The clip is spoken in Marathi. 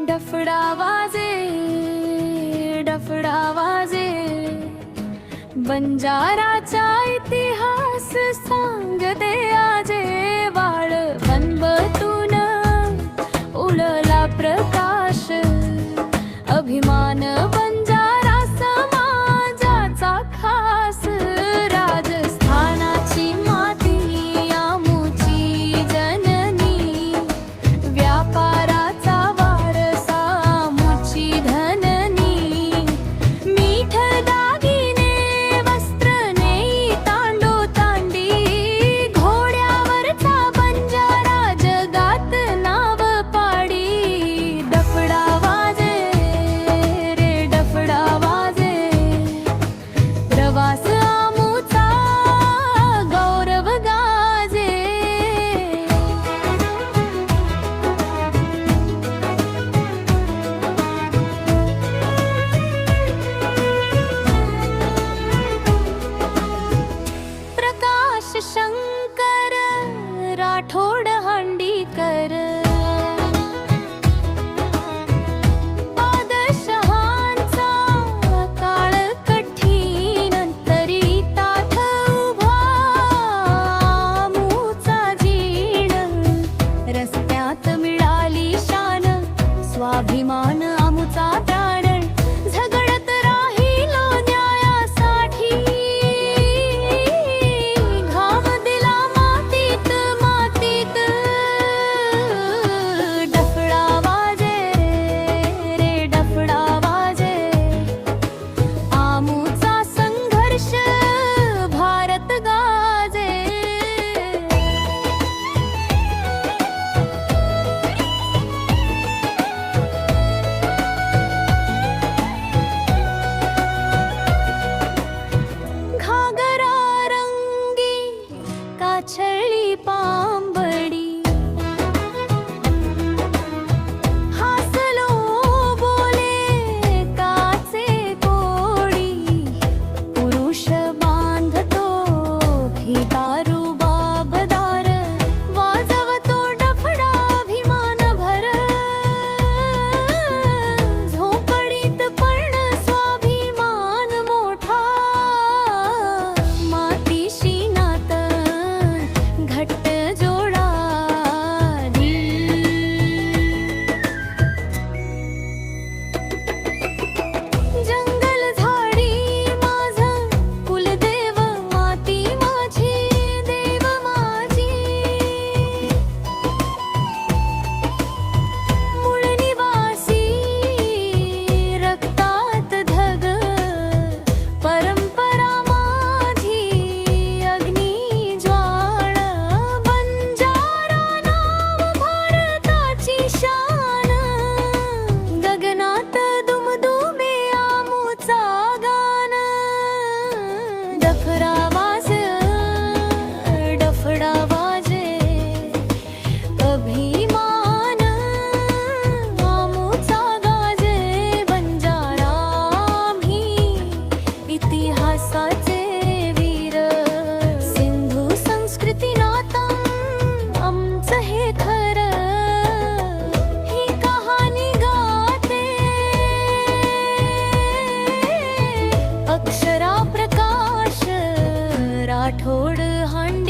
डफडा वाजे, डफडा वाजे, बंजाराचा इतिहास सांगते आजे. वाळवंबतून उडला प्रकाश, अभिमान बंजारा समाजाचा खास. राजस्थानाची माती आमुची जननी, व्यापाराचा वारसा आमुची धननी. मीठ दागिने वस्त्र नेई तांडो तांडी, घोड्यावरचा बंजारा जगात नाव पाडी. डफडा वाजे रे डफडा वाजे, प्रवास आमुचा गौरव गाजे. प्रकाश शंकर राठोड हांडीकर, पादशहांचा काळ कठीण, तरी ताठ उभा आमुचा जीण. रस्त्यात मिळाली शान, स्वाभिमान आमुचा प्राण. झगडत राहिलो न्यायासाठी, घाम दिला मातीत मातीत. डफडा वाजे रे डफडा वाजे, आमुचा संघर्ष भारत गाजे. घागरा रंगी काछळी पांबडी, हासलो बोले काचे कोडी. पुरुष बांधतो भितारू बाबदार, वाजवतो डफडा अभिमानभर. झोपडीत पण स्वाभिमान मोठा, मातीशी नातं घट्ट जोडाली. जंगल झाडी माझं कुलदेव, माती माझी देव माझी. मूळ निवासी रक्तात धग, परंपरा माझी अग्नी ज्वाळ. बंजारा नाव भारताची शान, गगनात दुमदुमे आमुचा गान. डफडा वाजे, डफडा वाजे, अभिमान आमुचा गाजे. बंजारा आम्ही इतिहासाचे वीर, सिंधू संस्कृती नातं आमचं हे खरं. ही कहाणी गाते अक्षरा प्रकाश राठोड हांडीकर.